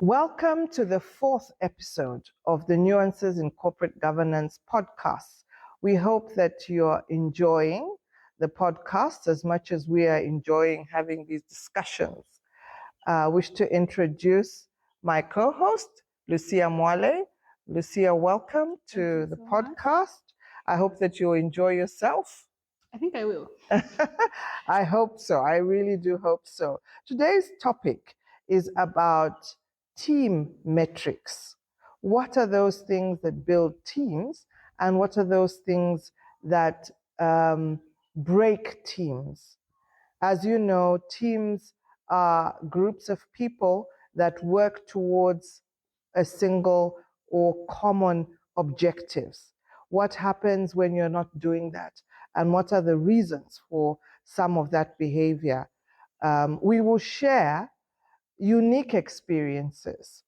Welcome to the fourth episode of the Nuances in Corporate Governance podcast. We hope that you're enjoying the podcast as much as we are enjoying having these discussions. I wish to introduce my co-host, Lucia Mwale. Lucia, welcome to the podcast. I hope that you'll enjoy yourself. I think I will. I hope so. I really do hope so. Today's topic is about team metrics. What are those things that build teams, and what are those things that break teams? As you know, teams are groups of people that work towards a single or common objectives. What happens when you're not doing that? And what are the reasons for some of that behavior? We will share unique experiences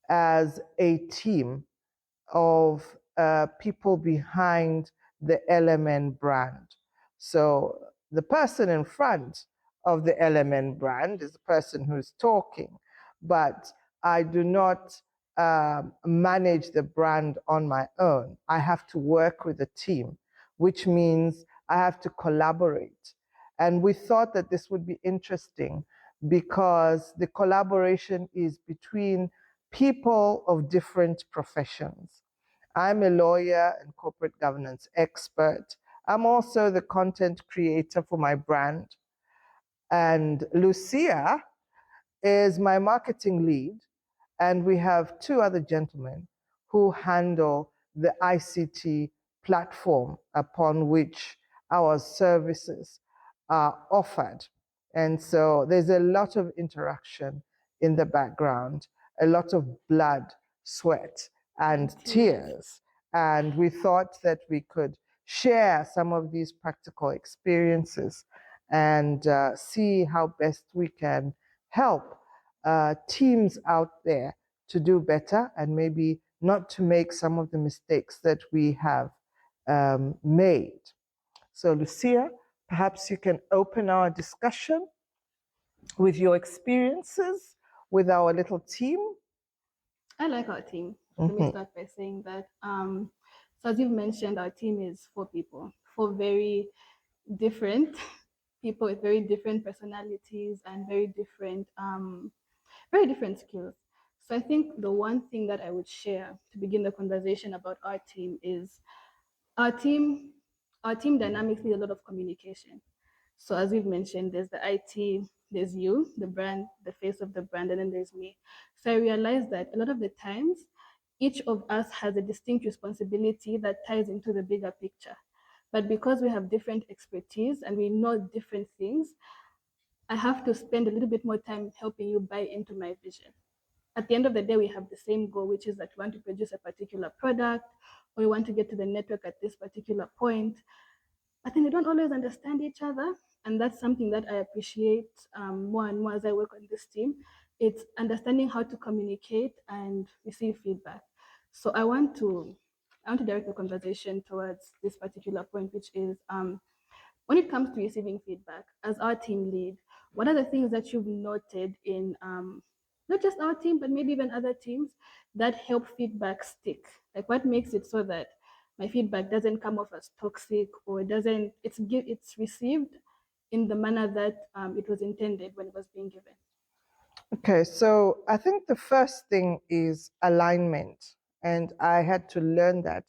as a team of people behind the LMN brand. So the person in front of the LMN brand is the person who's talking, but I do not manage the brand on my own. I have to work with a team, which means I have to collaborate. And we thought that this would be interesting because the collaboration is between people of different professions. I'm a lawyer and corporate governance expert. I'm also the content creator for my brand. And Lucia is my marketing lead. And we have two other gentlemen who handle the ICT platform upon which our services are offered. And so there's a lot of interaction in the background, a lot of blood, sweat, and tears. And we thought that we could share some of these practical experiences and see how best we can help teams out there to do better and maybe not to make some of the mistakes that we have made. So, Lucia, perhaps you can open our discussion with your experiences with our little team. I like our team. Let me start by saying that. So as you've mentioned, our team is 4 people, 4 very different people with very different personalities and very different skills. So I think the one thing that I would share to begin the conversation about our team is our team dynamics need a lot of communication. So as we've mentioned, there's the IT, there's you, the brand, the face of the brand, and then there's me. So I realized that a lot of the times, each of us has a distinct responsibility that ties into the bigger picture. But because we have different expertise and we know different things, I have to spend a little bit more time helping you buy into my vision. At the end of the day, we have the same goal, which is that we want to produce a particular product, or we want to get to the network at this particular point. But then we don't always understand each other. And that's something that I appreciate more and more as I work on this team. It's understanding how to communicate and receive feedback. So I want to direct the conversation towards this particular point, which is when it comes to receiving feedback, as our team lead, what are the things that you've noted in not just our team, but maybe even other teams that help feedback stick? Like what makes it so that my feedback doesn't come off as toxic, or it's received in the manner that it was intended when it was being given? Okay, so I think the first thing is alignment. And I had to learn that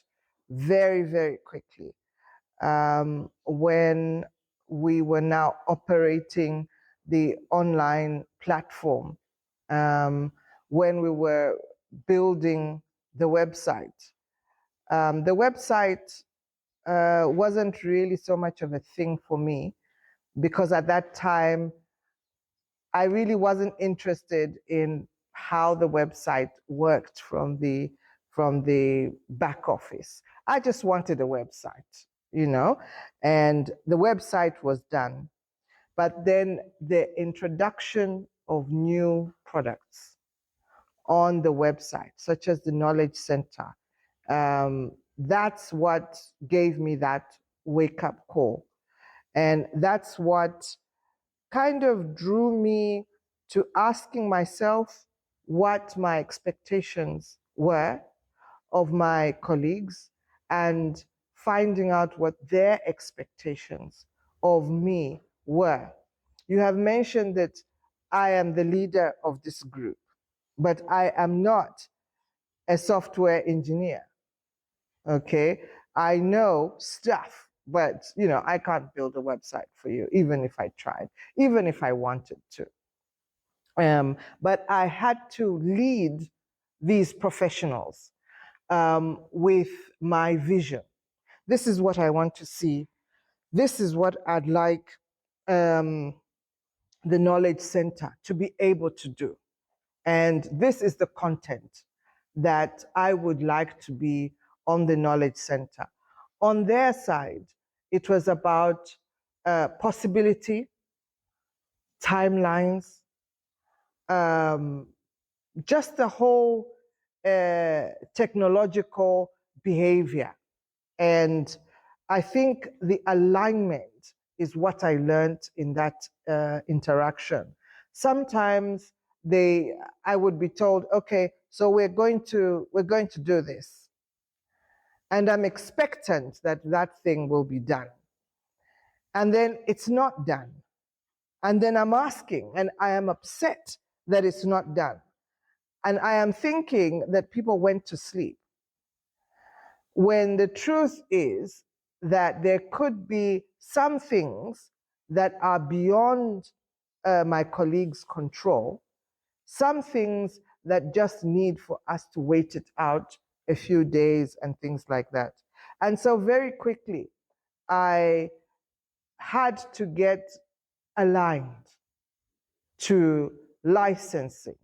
very, very quickly when we were now operating the online platform, when we were building the website. The website wasn't really so much of a thing for me because at that time, I really wasn't interested in how the website worked from the back office. I just wanted a website, and the website was done. But then the introduction of new products on the website, such as the Knowledge Center, That's what gave me that wake up call. And that's what kind of drew me to asking myself what my expectations were of my colleagues and finding out what their expectations of me were. You have mentioned that I am the leader of this group, but I am not a software engineer. Okay, I know stuff, but I can't build a website for you, even if I tried, even if I wanted to. But I had to lead these professionals with my vision. This is what I want to see. This is what I'd like the Knowledge Center to be able to do. And this is the content that I would like to be on the Knowledge Center. On their side, it was about possibility, timelines, just the whole technological behavior. And I think the alignment is what I learned in that interaction. Sometimes I would be told, okay, so we're going to do this. And I'm expectant that that thing will be done. And then it's not done. And then I'm asking, and I am upset that it's not done. And I am thinking that people went to sleep, when the truth is that there could be some things that are beyond my colleagues' control, some things that just need for us to wait it out a few days and things like that. And so very quickly, I had to get aligned to licensing,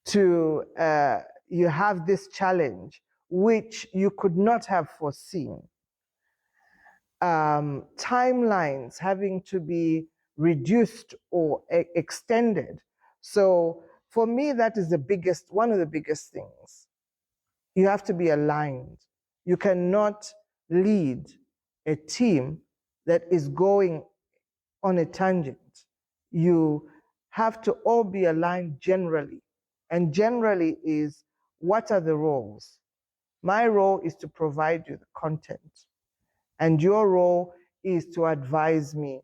to you have this challenge which you could not have foreseen. Timelines having to be reduced or extended. So for me, that is one of the biggest things. You have to be aligned. You cannot lead a team that is going on a tangent. You have to all be aligned generally. And generally is, what are the roles? My role is to provide you the content. And your role is to advise me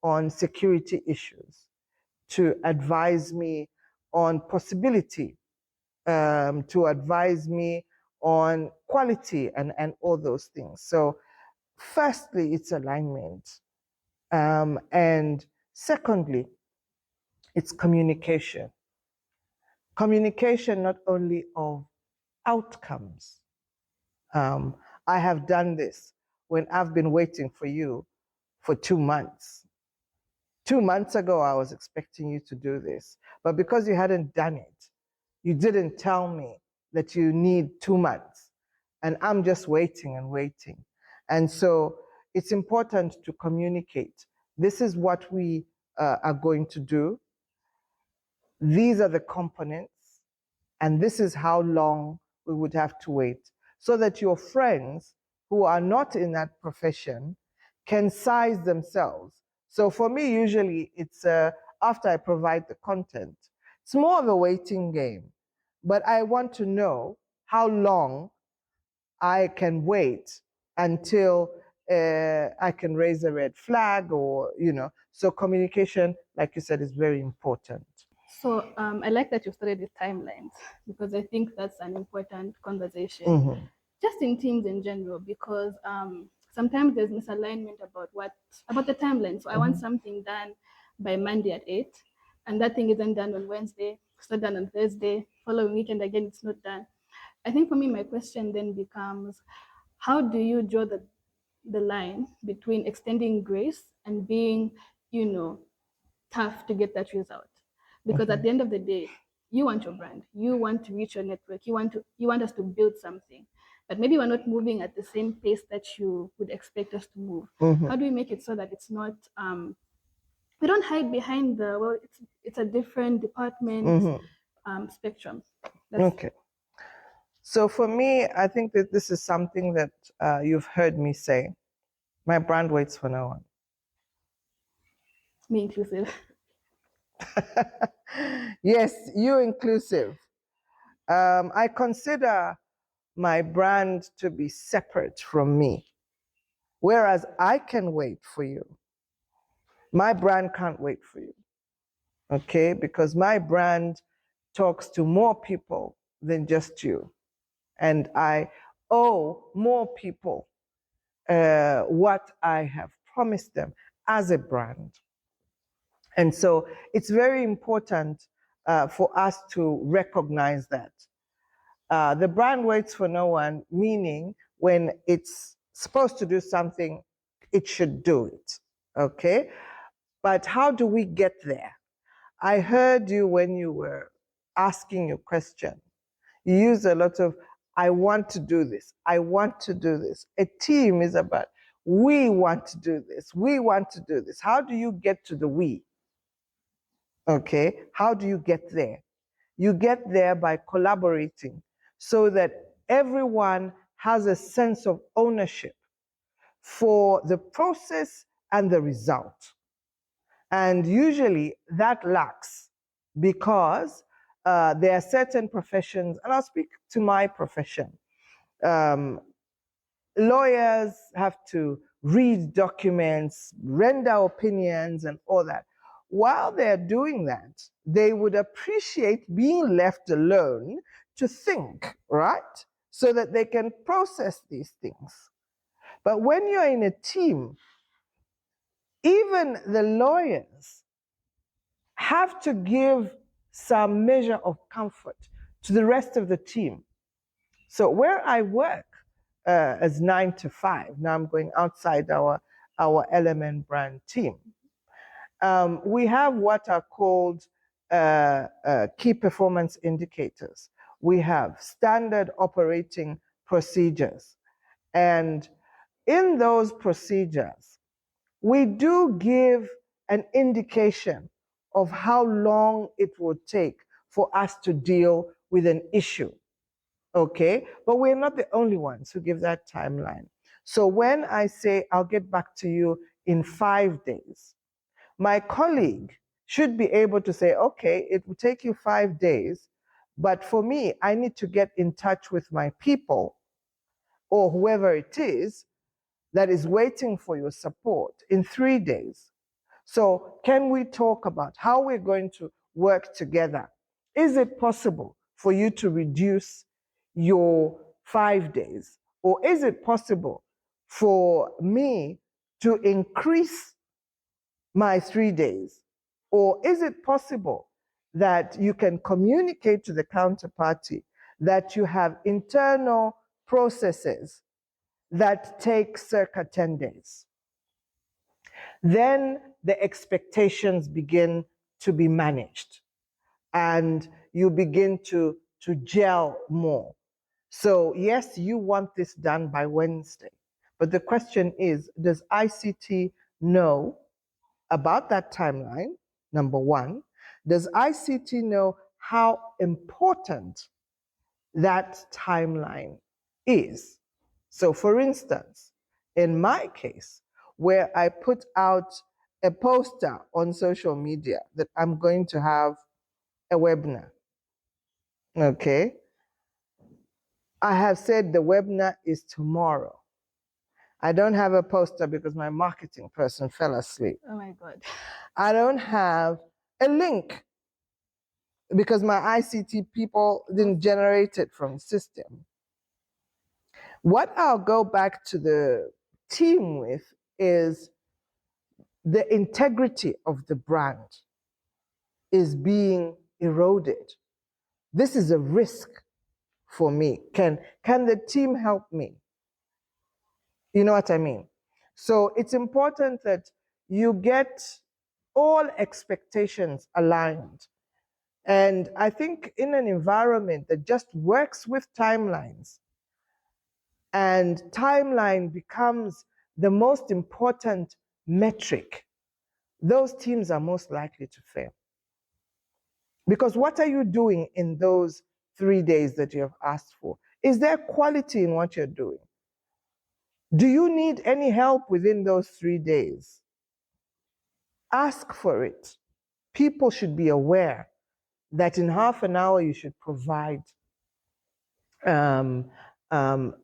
on security issues, to advise me on possibility, to advise me on quality and all those things. So firstly, it's alignment. And secondly, it's communication. Communication not only of outcomes. I have done this when I've been waiting for you for 2 months. 2 months ago, I was expecting you to do this, but because you hadn't done it, you didn't tell me that you need 2 months, and I'm just waiting and waiting. And so it's important to communicate. This is what we are going to do. These are the components, and this is how long we would have to wait, so that your friends who are not in that profession can size themselves. So for me, usually it's after I provide the content, it's more of a waiting game. But I want to know how long I can wait until I can raise a red flag, or, so communication, like you said, is very important. So I like that you started with timelines, because I think that's an important conversation, just in teams in general, because sometimes there's misalignment about the timeline. So I want something done by Monday at 8, and that thing isn't done on Wednesday, it's not done on Thursday, following weekend again, it's not done. I think for me, my question then becomes, how do you draw the line between extending grace and being, tough to get that result? Because at the end of the day, you want your brand, you want to reach your network, you want us to build something, but maybe we're not moving at the same pace that you would expect us to move. How do we make it so that it's not we don't hide behind it's a different department spectrum? Okay. So for me, I think that this is something that you've heard me say. My brand waits for no one. Me inclusive. Yes, you inclusive. I consider my brand to be separate from me, whereas I can wait for you. My brand can't wait for you, okay? Because my brand talks to more people than just you. And I owe more people what I have promised them as a brand. And so it's very important for us to recognize that. The brand waits for no one, meaning when it's supposed to do something, it should do it. Okay? But how do we get there? I heard you when you were asking your question. You use a lot of, I want to do this. I want to do this. A team is about, we want to do this. We want to do this. How do you get to the we? Okay. How do you get there? You get there by collaborating so that everyone has a sense of ownership for the process and the result. And usually that lacks because there are certain professions, and I'll speak to my profession. Um, Lawyers have to read documents, render opinions, and all that. While they're doing that, they would appreciate being left alone to think, right? So that they can process these things. But when you're in a team, even the lawyers have to give some measure of comfort to the rest of the team. So where I work as 9 to 5, now I'm going outside our Element brand team. We have what are called key performance indicators. We have standard operating procedures. And in those procedures, we do give an indication of how long it would take for us to deal with an issue. Okay, but we're not the only ones who give that timeline. So when I say I'll get back to you in 5 days, my colleague should be able to say, okay, it will take you 5 days, but for me, I need to get in touch with my people or whoever it is that is waiting for your support in 3 days. So can we talk about how we're going to work together? Is it possible for you to reduce your 5 days? Or is it possible for me to increase my 3 days? Or is it possible that you can communicate to the counterparty that you have internal processes that take circa 10 days? Then the expectations begin to be managed and you begin to gel more. So yes, you want this done by Wednesday, but the question is, does ICT know about that timeline? Number one, does ICT know how important that timeline is? So for instance, in my case, where I put out a poster on social media that I'm going to have a webinar, okay? I have said the webinar is tomorrow. I don't have a poster because my marketing person fell asleep. Oh my God. I don't have a link because my ICT people didn't generate it from the system. What I'll go back to the team with is the integrity of the brand is being eroded. This is a risk for me. Can the team help me? You know what I mean? So it's important that you get all expectations aligned. And I think in an environment that just works with timelines, and timeline becomes the most important metric, those teams are most likely to fail. Because what are you doing in those 3 days that you have asked for? Is there quality in what you're doing? Do you need any help within those 3 days? Ask for it. People should be aware that in half an hour you should provide um,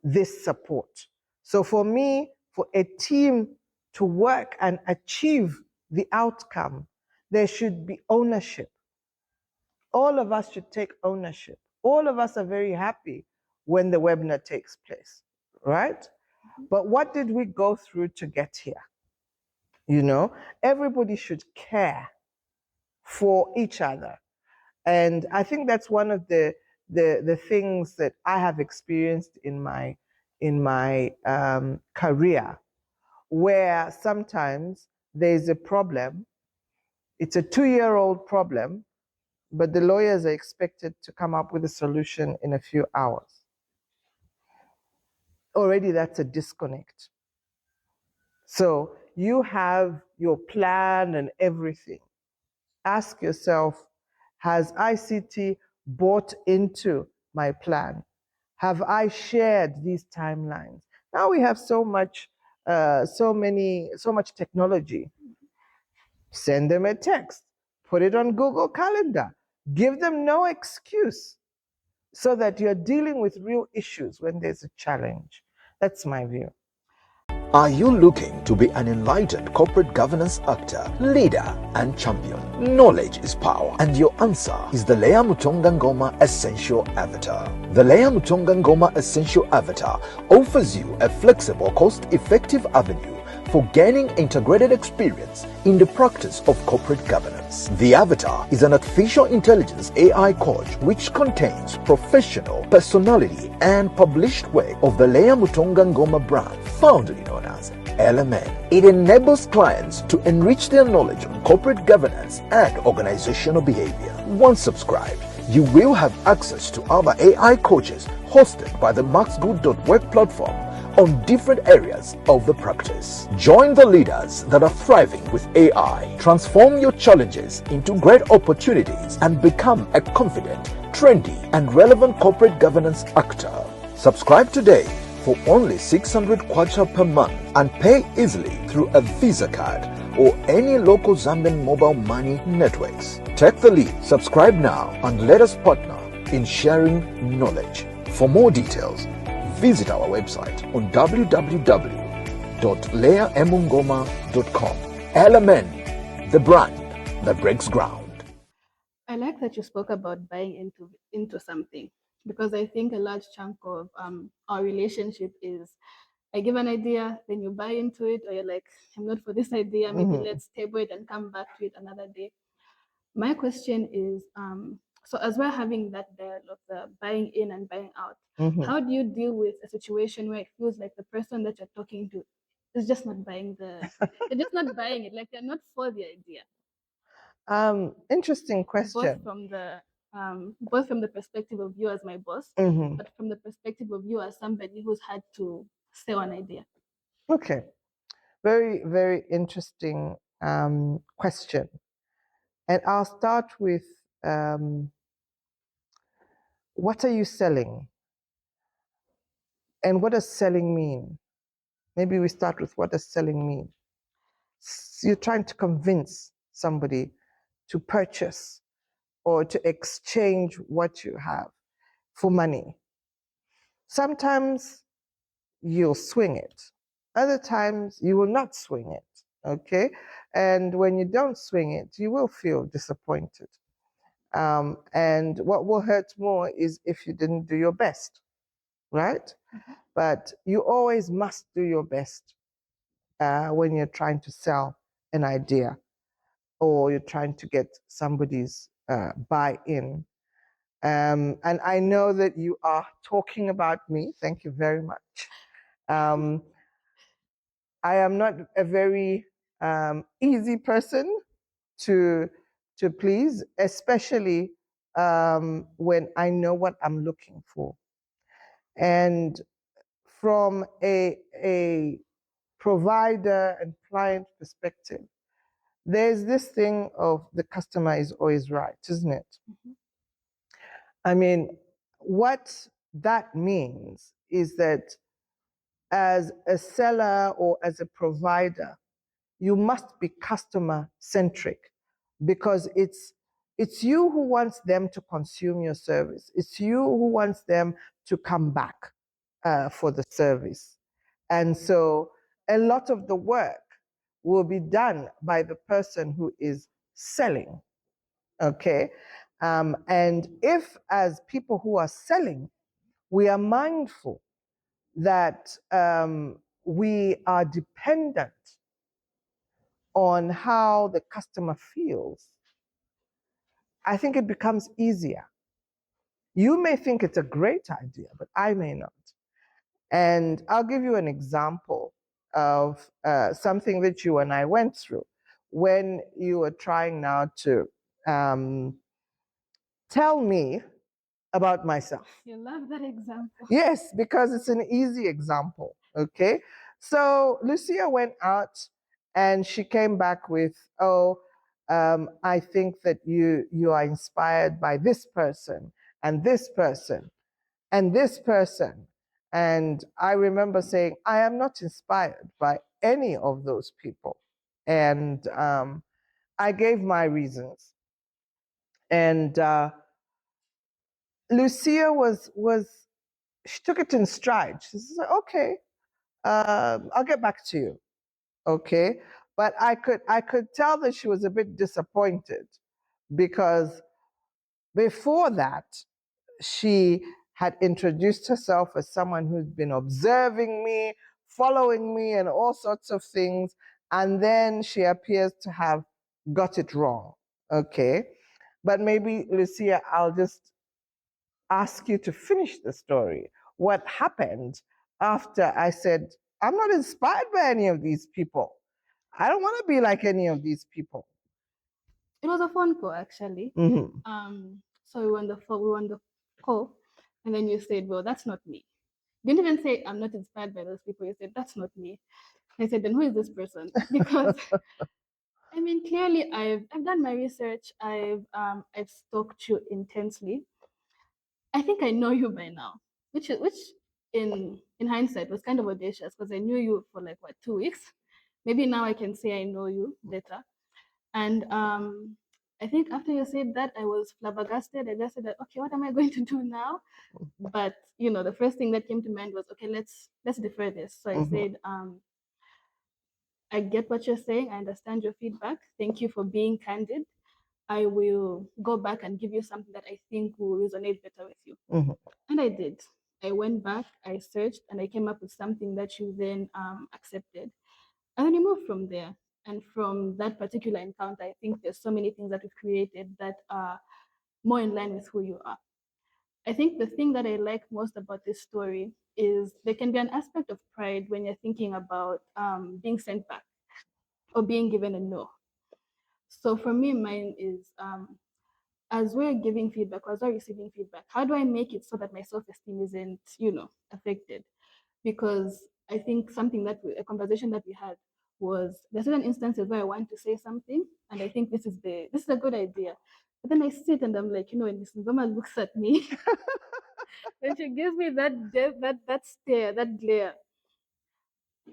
this support. So for me, for a team to work and achieve the outcome, there should be ownership. All of us should take ownership. All of us are very happy when the webinar takes place, right? But what did we go through to get here? You know, everybody should care for each other. And I think that's one of the things that I have experienced in my career, where sometimes there's a problem. It's a 2-year-old problem, but the lawyers are expected to come up with a solution in a few hours. Already that's a disconnect. So you have your plan and everything. Ask yourself, has ICT bought into my plan? Have I shared these timelines? Now we have so much technology. Send them a text, put it on Google Calendar, give them no excuse so that you're dealing with real issues when there's a challenge. That's my view. Are you looking to be an enlightened corporate governance actor, leader, and champion? Knowledge is power, and your answer is the Leah Mutonga Ngoma Essential Avatar. The Leah Mutonga Ngoma Essential Avatar offers you a flexible, cost-effective avenue for gaining integrated experience in the practice of corporate governance. The Avatar is an artificial intelligence AI coach which contains professional, personality, and published work of the Leah Mutonga Ngoma brand, fondly known as LMN. It enables clients to enrich their knowledge on corporate governance and organizational behavior. Once subscribed, you will have access to other AI coaches hosted by the maxgood.work platform on different areas of the practice. Join the leaders that are thriving with AI. Transform your challenges into great opportunities and become a confident, trendy, and relevant corporate governance actor. Subscribe today for only 600 kwacha per month and pay easily through a Visa card or any local Zambian mobile money networks. Take the lead. Subscribe now and let us partner in sharing knowledge. For more details, visit our website on www.leahemungoma.com. LMN, the brand that breaks ground. I like that you spoke about buying into something, because I think a large chunk of our relationship is I give an idea, then you buy into it, or you're like, I'm not for this idea, maybe let's table it and come back to it another day. My question is, so as we're having that dialogue, the buying in and buying out, how do you deal with a situation where it feels like the person that you're talking to is just not buying they're just not buying it, like they're not for the idea? Interesting both question. from the both from the perspective of you as my boss, but from the perspective of you as somebody who's had to sell an idea. Okay, very, very interesting question. And I'll start with what are you selling? And what does selling mean? Maybe we start with what does selling mean? You're trying to convince somebody to purchase or to exchange what you have for money. Sometimes you'll swing it. Other times you will not swing it. Okay. And when you don't swing it, you will feel disappointed. And what will hurt more is if you didn't do your best, right? But you always must do your best when you're trying to sell an idea or you're trying to get somebody's buy-in. And I know that you are talking about me. Thank you very much. I am not a very easy person to please, especially when I know what I'm looking for. And from a provider and client perspective, there's this thing of the customer is always right, isn't it? I mean, what that means is that as a seller or as a provider, you must be customer centric, because it's you who wants them to consume your service. It's you who wants them to come back for the service. And so a lot of the work will be done by the person who is selling. Okay. And if, as people who are selling, we are mindful that we are dependent on how the customer feels, I think it becomes easier. You may think it's a great idea, but I may not. And I'll give you an example of something that you and I went through when you were trying now to tell me about myself. You love that example. Yes, because it's an easy example. Okay. So Lucia went out and she came back with, oh, I think that you are inspired by this person and this person and this person. And I remember saying, I am not inspired by any of those people. And I gave my reasons. And Lucia was she took it in stride. She said, okay, I'll get back to you. Okay. But I could tell that she was a bit disappointed, because before that, she had introduced herself as someone who'd been observing me, following me, and all sorts of things. And then she appears to have got it wrong. Okay. But maybe, Lucia, I'll just ask you to finish the story. What happened after I said, I'm not inspired by any of these people. I don't want to be like any of these people. It was a phone call actually. So we were on the phone, we were on the call, and then you said, "Well, that's not me." You didn't even say, "I'm not inspired by those people." You said, "That's not me." I said, "Then who is this person?" Because I mean, clearly, I've done my research. I've stalked you intensely. I think I know you by now, which in hindsight was kind of audacious, because I knew you for like what, 2 weeks. Maybe now I can say I know you better. And I think after you said that, I was flabbergasted. I just said that, okay, what am I going to do now? But the first thing that came to mind was, okay, let's defer this. So I said, I get what you're saying. I understand your feedback. Thank you for being candid. I will go back and give you something that I think will resonate better with you. And I did. I went back, I searched, and I came up with something that you then accepted. And then you moved from there. And from that particular encounter, I think there's so many things that we've created that are more in line with who you are. I think the thing that I like most about this story is there can be an aspect of pride when you're thinking about being sent back or being given a no. So for me, mine is as we're giving feedback or as we're receiving feedback, how do I make it so that my self-esteem isn't, affected? Because I think a conversation that we had was there's certain instances where I want to say something and I think this is a good idea. But then I sit and I'm like, when Miss Ngoma looks at me and she gives me that stare, that glare,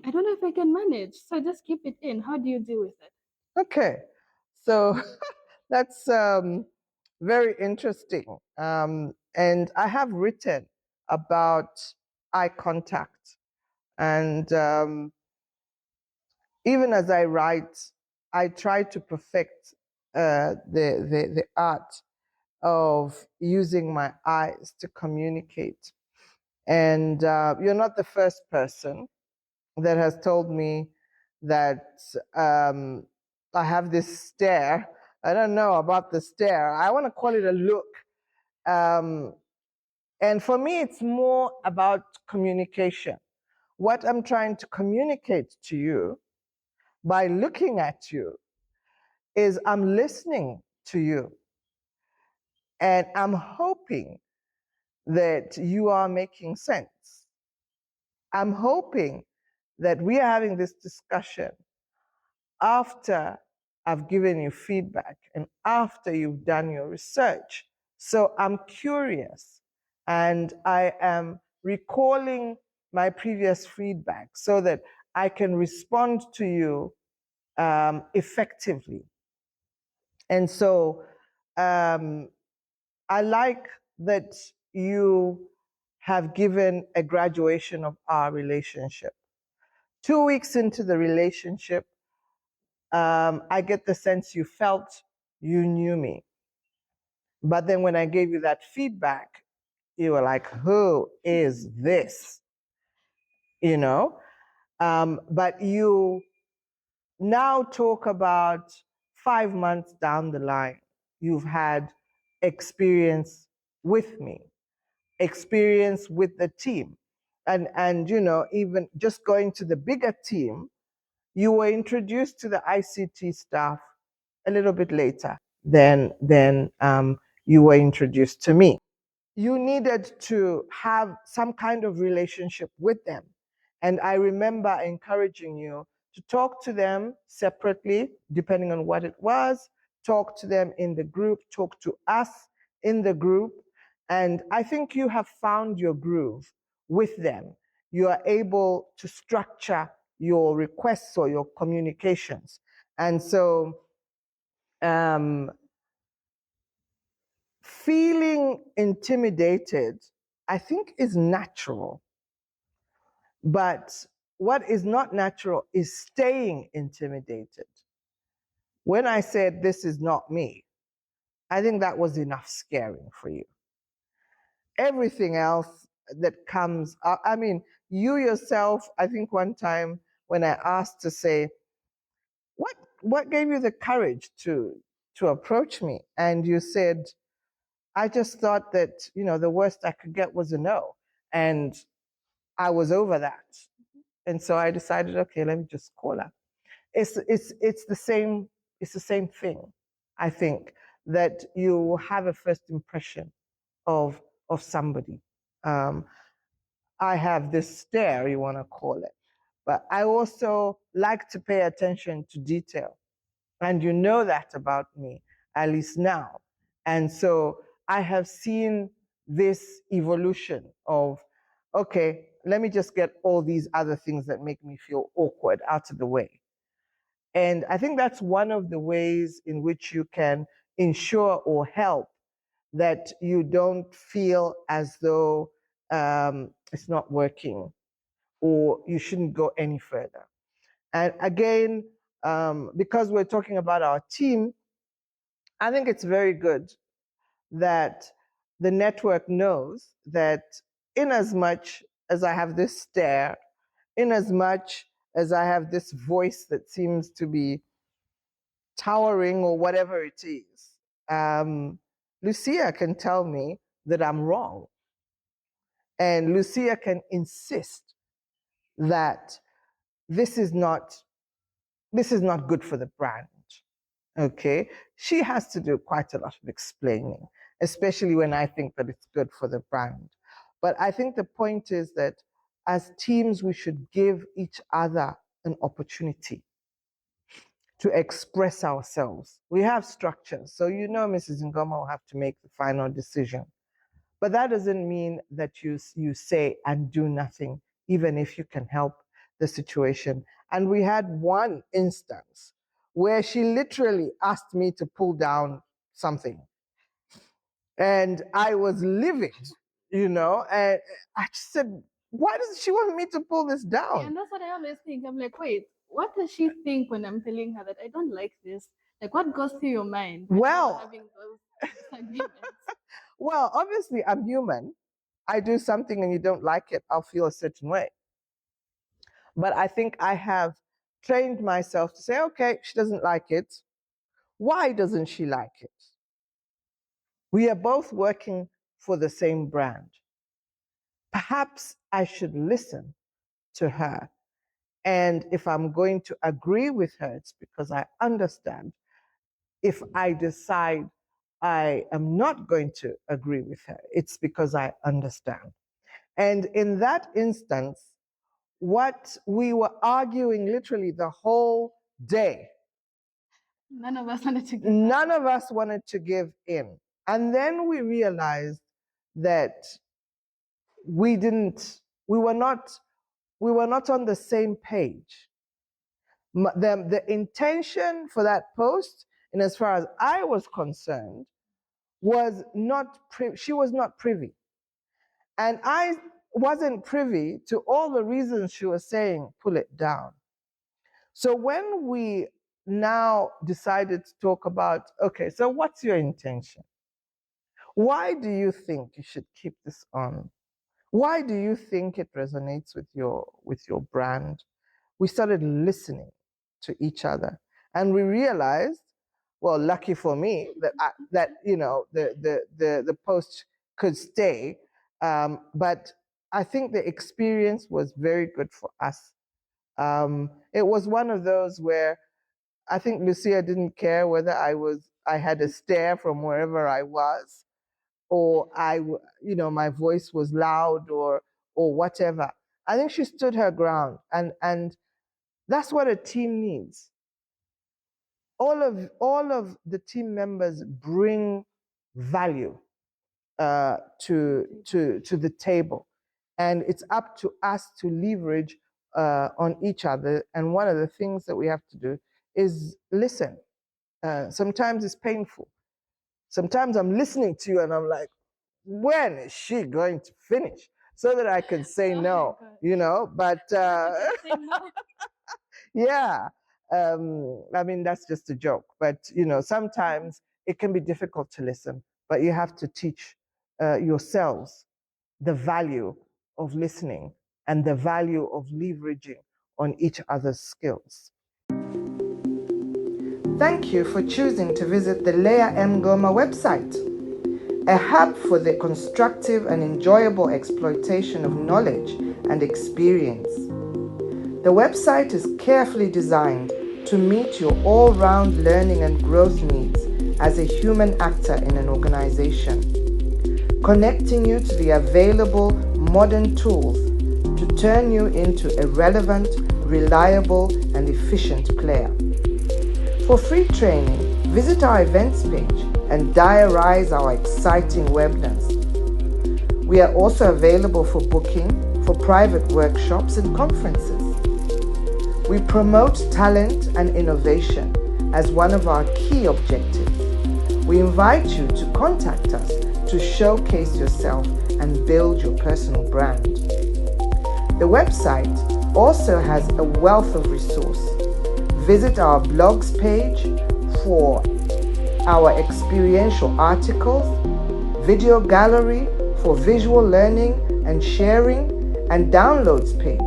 I don't know if I can manage. So I just keep it in. How do you deal with it? Okay. So that's very interesting. And I have written about eye contact. And even as I write, I try to perfect the art of using my eyes to communicate. And you're not the first person that has told me that I have this stare. I don't know about the stare. I want to call it a look. And for me, it's more about communication. What I'm trying to communicate to you by looking at you is I'm listening to you. And I'm hoping that you are making sense. I'm hoping that we are having this discussion after I've given you feedback and after you've done your research. So I'm curious And I am recalling my previous feedback so that I can respond to you effectively. And so I like that you have given a graduation of our relationship. 2 weeks into the relationship, I get the sense you felt you knew me. But then when I gave you that feedback, you were like, who is this? You know? But you now talk about 5 months down the line, you've had experience with me, experience with the team. And you know, even just going to the bigger team, you were introduced to the ICT staff a little bit later than you were introduced to me. You needed to have some kind of relationship with them. And I remember encouraging you to talk to them separately, depending on what it was, talk to them in the group, talk to us in the group. And I think you have found your groove with them. You are able to structure your requests or your communications. And so, feeling intimidated, I think, is natural. But what is not natural is staying intimidated. When I said, this is not me, I think that was enough scaring for you. Everything else that comes, I mean, you yourself, I think one time when I asked to say, what gave you the courage to approach me? And you said, I just thought that, you know, the worst I could get was a no. And I was over that. And so I decided, okay, let me just call her. It's the same thing. I think that you have a first impression of somebody. I have this stare, you want to call it, but I also like to pay attention to detail. And you know that about me, at least now. And so I have seen this evolution of, okay, let me just get all these other things that make me feel awkward out of the way. And I think that's one of the ways in which you can ensure or help that you don't feel as though it's not working or you shouldn't go any further. And again, because we're talking about our team, I think it's very good that the network knows that in as much as I have this stare, in as much as I have this voice that seems to be towering or whatever it is, Lucia can tell me that I'm wrong. And Lucia can insist that this is not good for the brand. Okay, she has to do quite a lot of explaining, especially when I think that it's good for the brand. But I think the point is that as teams, we should give each other an opportunity to express ourselves. We have structures, so you know Mrs. Ngoma will have to make the final decision. But that doesn't mean that you say and do nothing, even if you can help the situation. And we had one instance where she literally asked me to pull down something. And I was livid, you know, and I just said, why does she want me to pull this down? Yeah, and that's what I always think. I'm like, wait, what does she think when I'm telling her that I don't like this? Like, what goes through your mind when you're having those disagreements? Well, obviously, I'm human. I do something and you don't like it, I'll feel a certain way. But I think I have trained myself to say, okay, she doesn't like it. Why doesn't she like it? We are both working for the same brand. Perhaps I should listen to her. And if I'm going to agree with her, it's because I understand. If I decide I am not going to agree with her, it's because I understand. And in that instance, what we were arguing literally the whole day, None of us wanted to give none of us wanted to give in. And then we realized that we were not on the same page. The intention for that post, and as far as I was concerned, was not she was not privy, and I wasn't privy to all the reasons she was saying pull it down. So when we now decided to talk about, okay, so what's your intention? Why do you think you should keep this on? Why do you think it resonates with your brand? We started listening to each other, and we realized, well, lucky for me that the post could stay, but I think the experience was very good for us. It was one of those where I think Lucia didn't care whether I had a stare from wherever I was, or my voice was loud or whatever. I think she stood her ground, and that's what a team needs. All of the team members bring value to the table, and it's up to us to leverage on each other. And one of the things that we have to do is listen. Sometimes it's painful. Sometimes I'm listening to you and I'm like, when is she going to finish? So that I can say no, but yeah. I mean, that's just a joke, but sometimes it can be difficult to listen, but you have to teach yourselves the value of listening and the value of leveraging on each other's skills. Thank you for choosing to visit the Leah M. Goma website, a hub for the constructive and enjoyable exploitation of knowledge and experience. The website is carefully designed to meet your all-round learning and growth needs as a human actor in an organization, connecting you to the available modern tools to turn you into a relevant, reliable, and efficient player. For free training, visit our events page and diarize our exciting webinars. We are also available for booking for private workshops and conferences. We promote talent and innovation as one of our key objectives. We invite you to contact us to showcase yourself and build your personal brand. The website also has a wealth of resource. Visit our blogs page for our experiential articles, video gallery for visual learning and sharing, and downloads page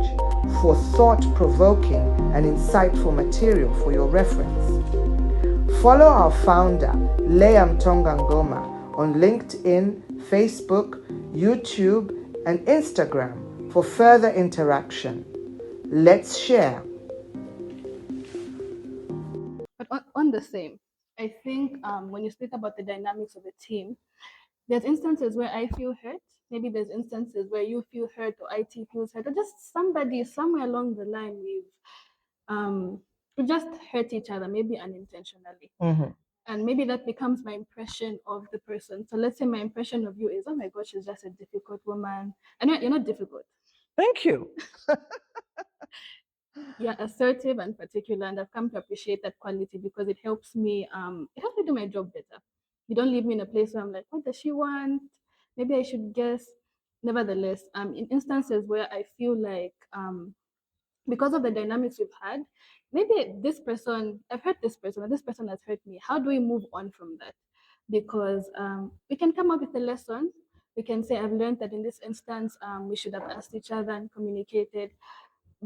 for thought-provoking and insightful material for your reference. Follow our founder, Leah Mtongangoma, on LinkedIn, Facebook, YouTube, and Instagram for further interaction. Let's share. But on the same, I think when you speak about the dynamics of a team, there's instances where I feel hurt. Maybe there's instances where you feel hurt or IT feels hurt, or just somebody somewhere along the line we just hurt each other, maybe unintentionally. Mm-hmm. And maybe that becomes my impression of the person. So let's say my impression of you is, oh my gosh, she's just a difficult woman. And you're not difficult. Thank you. You're assertive and particular, and I've come to appreciate that quality because it helps me do my job better. You don't leave me in a place where I'm like, what does she want? Maybe I should guess. Nevertheless, in instances where I feel like because of the dynamics we've had, maybe this person, I've hurt this person, or this person has hurt me. How do we move on from that? Because we can come up with a lesson. We can say, I've learned that in this instance, we should have asked each other and communicated.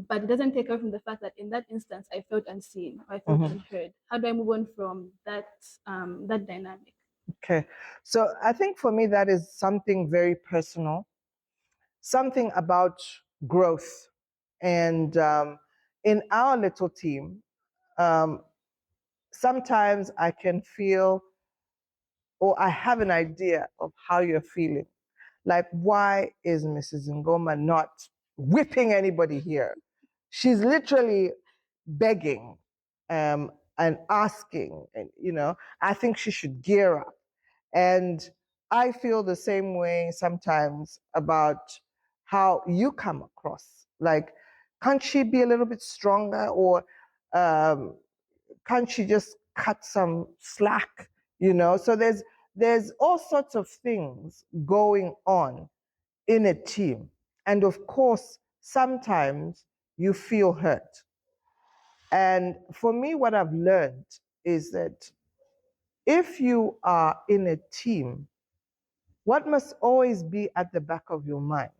But it doesn't take away from the fact that in that instance, I felt unseen, or I felt unheard. How do I move on from that that dynamic? Okay. So I think for me, that is something very personal, something about growth. And in our little team, sometimes I can feel, or I have an idea of how you're feeling. Like, why is Mrs. Ngoma not whipping anybody here? She's literally begging and asking, and I think she should gear up. And I feel the same way sometimes about how you come across. Like, can't she be a little bit stronger, or can't she just cut some slack? So there's all sorts of things going on in a team, and of course, sometimes you feel hurt. And for me, what I've learned is that if you are in a team, what must always be at the back of your mind?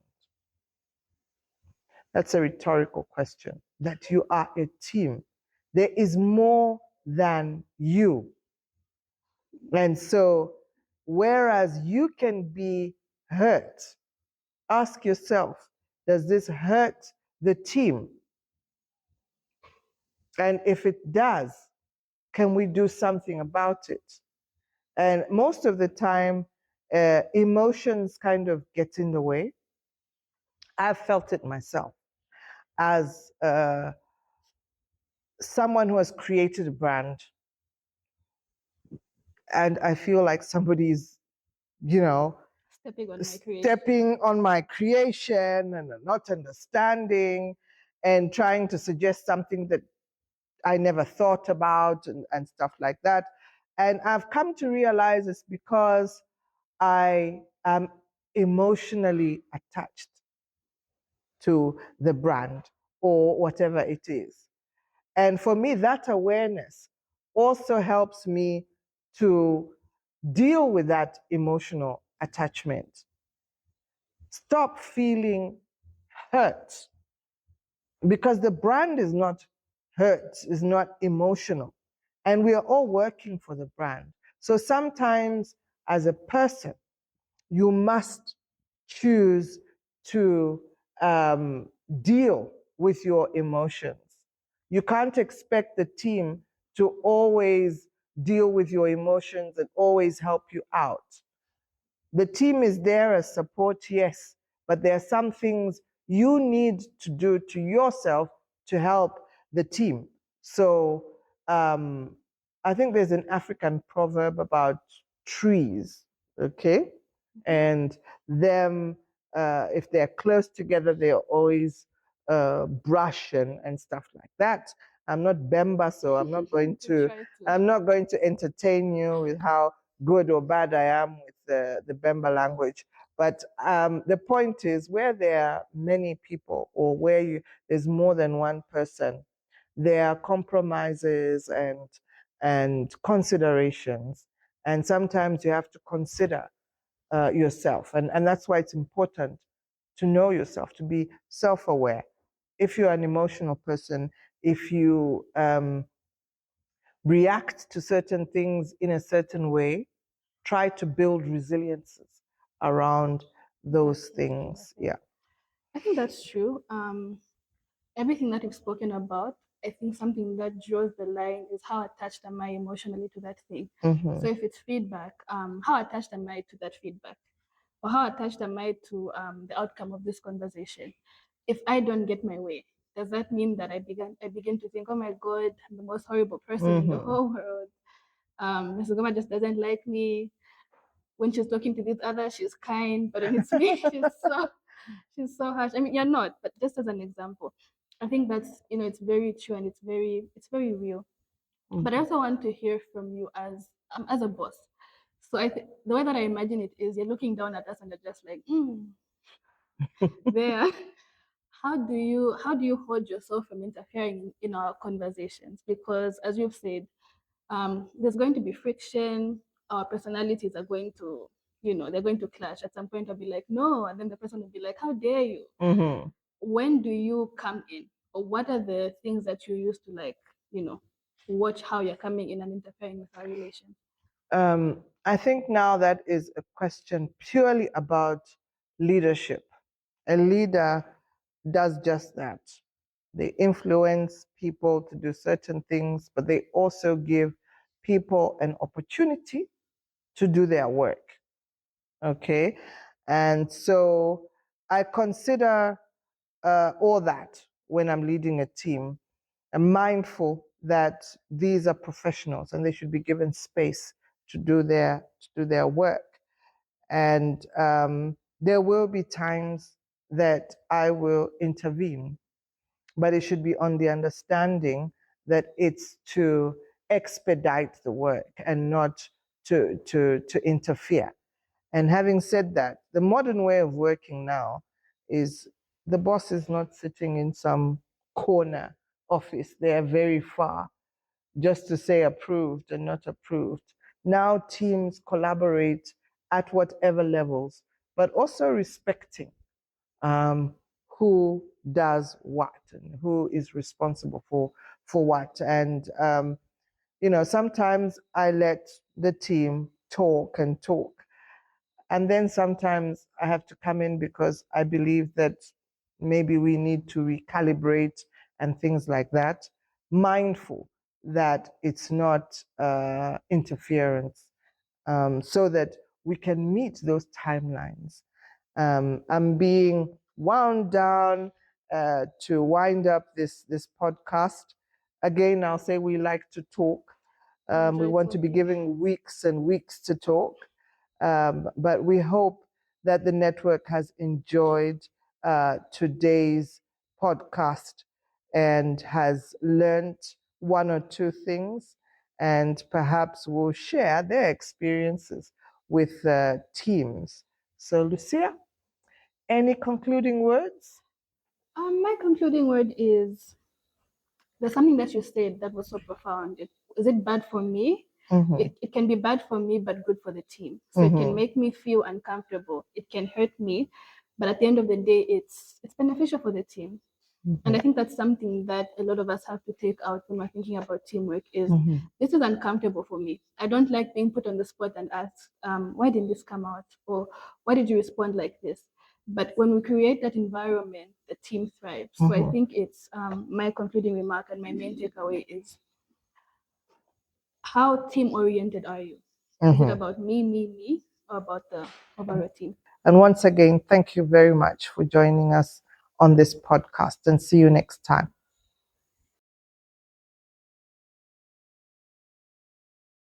That's a rhetorical question. That you are a team. There is more than you. And so, whereas you can be hurt, ask yourself, does this hurt the team? And if it does, can we do something about it? And most of the time, emotions kind of get in the way. I've felt it myself as someone who has created a brand, and I feel like somebody's, stepping on my creation and not understanding and trying to suggest something that I never thought about, and stuff like that. And I've come to realize it's because I am emotionally attached to the brand or whatever it is. And for me, that awareness also helps me to deal with that emotional attachment. Stop feeling hurt, because the brand is not hurt, is not emotional. And we are all working for the brand. So sometimes, as a person, you must choose to deal with your emotions. You can't expect the team to always deal with your emotions and always help you out. The team is there as support, yes, but there are some things you need to do to yourself to help the team. So I think there's an African proverb about trees, okay? And them, if they're close together, they're always brush and stuff like that. I'm not Bemba, so I'm not going to entertain you with how good or bad I am with the Bemba language. But the point is, where there are many people, or where there's more than one person, there are compromises and considerations. And sometimes you have to consider yourself. And that's why it's important to know yourself, to be self-aware. If you're an emotional person, if you react to certain things in a certain way, try to build resiliences around those things. Yeah. I think that's true. Everything that you've spoken about, I think something that draws the line is how attached am I emotionally to that thing. Mm-hmm. So if it's feedback, how attached am I to that feedback? Or how attached am I to the outcome of this conversation? If I don't get my way, does that mean that I begin to think, oh my God, I'm the most horrible person in the whole world? Ms. Goma just doesn't like me. When she's talking to this other, she's kind, but when it's me, she's so harsh. I mean, you're not, but just as an example, I think that's it's very true, and it's very real. But I also want to hear from you as a boss. So the way that I imagine it is, you're looking down at us and you're just like, there. How do you hold yourself from interfering in our conversations? Because as you've said, there's going to be friction. Our personalities are going to, they're going to clash. At some point, I'll be like, no, and then the person will be like, how dare you? Mm-hmm. When do you come in, or what are the things that you use to, like, watch how you're coming in and interfering with our relations? I think now that is a question purely about leadership. A leader does just that. They influence people to do certain things, but they also give people an opportunity to do their work. Okay? And so I consider all that when I'm leading a team. I'm mindful that these are professionals and they should be given space to do their work. And there will be times that I will intervene, but it should be on the understanding that it's to expedite the work and not to interfere. And having said that, the modern way of working now is the boss is not sitting in some corner office. They are very far just to say approved and not approved. Now teams collaborate at whatever levels, but also respecting um, who does what and who is responsible for what. And sometimes I let the team talk and talk, and then sometimes I have to come in because I believe that maybe we need to recalibrate and things like that, mindful that it's not interference, so that we can meet those timelines. I'm being wound down to wind up this podcast. Again, I'll say we like to talk. We want to be giving weeks and weeks to talk. But we hope that the network has enjoyed today's podcast and has learned one or two things, and perhaps will share their experiences with teams. So, Lucia, any concluding words? My concluding word is, there's something that you said that was so profound. Is it bad for me? Mm-hmm. It can be bad for me, but good for the team. So it can make me feel uncomfortable. It can hurt me, but at the end of the day, it's beneficial for the team. And I think that's something that a lot of us have to take out when we're thinking about teamwork is, this is uncomfortable for me. I don't like being put on the spot and asked, why didn't this come out? Or why did you respond like this? But when we create that environment, the team thrives. So I think it's my concluding remark and my main takeaway is, how team-oriented are you? Is it about me, or about the overall team? And once again, thank you very much for joining us on this podcast, and see you next time.